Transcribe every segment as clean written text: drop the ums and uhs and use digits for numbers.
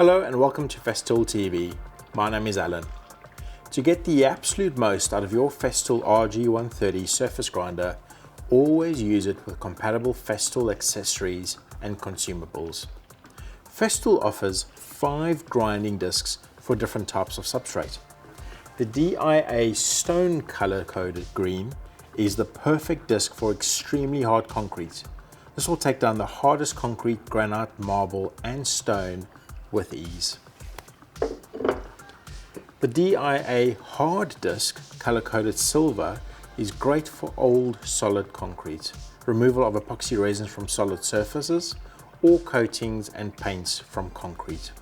Hello and welcome to Festool TV. My name is Alan. To get the absolute most out of your Festool RG130 surface grinder, always use it with compatible Festool accessories and consumables. Festool offers 5 grinding discs for different types of substrate. The DIA stone color-coded green is the perfect disc for extremely hard concrete. This will take down the hardest concrete, granite, marble and stone with ease. The DIA hard disc color-coded silver is great for old solid concrete, removal of epoxy resins from solid surfaces, or coatings and paints from concrete.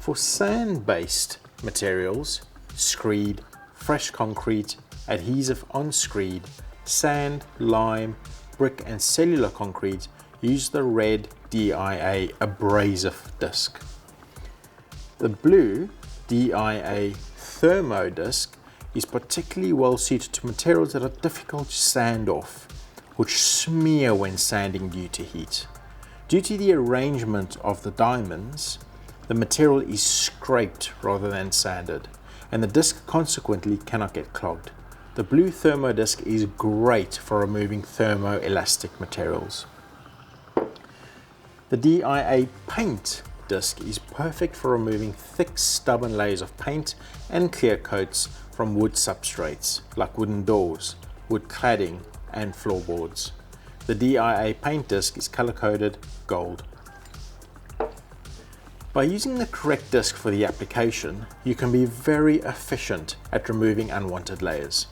For sand-based materials, screed, fresh concrete, adhesive on screed, sand, lime, brick and cellular concrete, use the red DIA abrasive disc. The blue DIA thermo disc is particularly well suited to materials that are difficult to sand off, which smear when sanding due to heat. Due to the arrangement of the diamonds, the material is scraped rather than sanded, and the disc consequently cannot get clogged. The blue thermo disc is great for removing thermoelastic materials. The DIA paint disc is perfect for removing thick, stubborn layers of paint and clear coats from wood substrates like wooden doors, wood cladding and floorboards. The DIA paint disc is color-coded gold. By using the correct disc for the application, you can be very efficient at removing unwanted layers.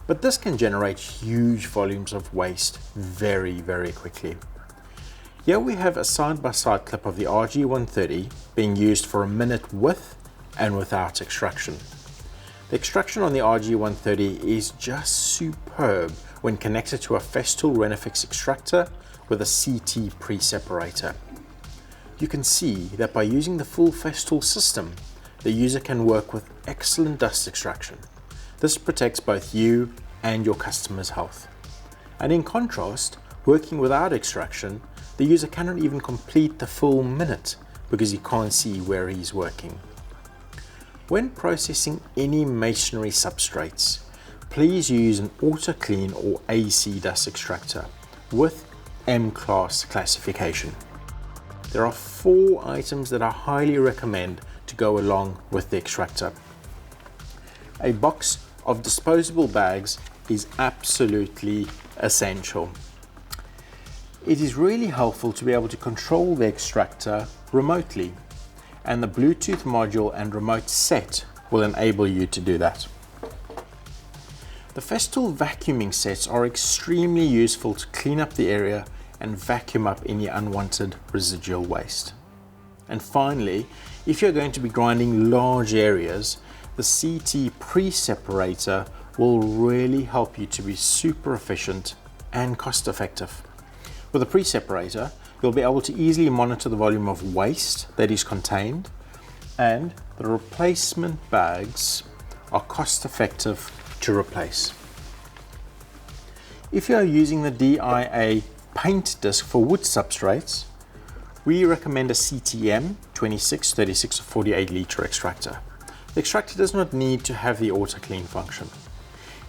But this can generate huge volumes of waste very quickly. Here we have a side-by-side clip of the RG130 being used for a minute with and without extraction. The extraction on the RG130 is just superb when connected to a Festool RENOFIX extractor with a CT pre-separator. You can see that by using the full Festool system, the user can work with excellent dust extraction. This protects both you and your customer's health. And in contrast, working without extraction, the user cannot even complete the full minute because he can't see where he's working. When processing any masonry substrates, please use an auto clean or AC dust extractor with M-class classification. There are 4 items that I highly recommend to go along with the extractor. A box of disposable bags is absolutely essential. It is really helpful to be able to control the extractor remotely, and the Bluetooth module and remote set will enable you to do that. The Festool vacuuming sets are extremely useful to clean up the area and vacuum up any unwanted residual waste. And finally, if you're going to be grinding large areas, the CT pre-separator will really help you to be super efficient and cost effective. With a pre-separator, you'll be able to easily monitor the volume of waste that is contained, and the replacement bags are cost effective to replace. If you are using the DIA paint disc for wood substrates, we recommend a CTM 26, 36 or 48 litre extractor. The extractor does not need to have the auto clean function.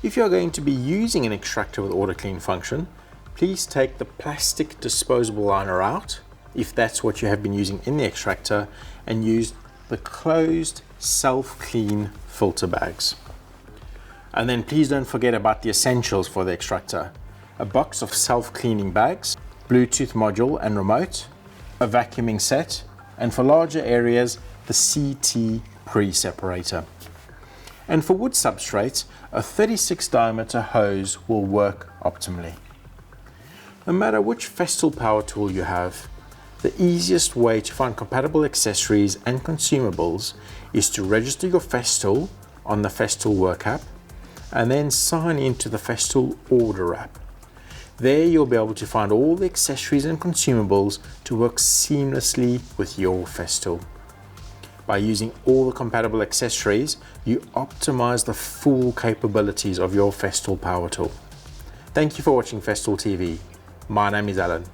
If you are going to be using an extractor with auto clean function, please take the plastic disposable liner out, if that's what you have been using in the extractor, and use the closed self-clean filter bags. And then please don't forget about the essentials for the extractor: a box of self-cleaning bags, Bluetooth module and remote, a vacuuming set, and for larger areas, the CT pre-separator. And for wood substrates, a 36 diameter hose will work optimally. No matter which Festool power tool you have, the easiest way to find compatible accessories and consumables is to register your Festool on the Festool Work app and then sign into the Festool Order app. There you'll be able to find all the accessories and consumables to work seamlessly with your Festool. By using all the compatible accessories, you optimize the full capabilities of your Festool power tool. Thank you for watching Festool TV. My name is Alan.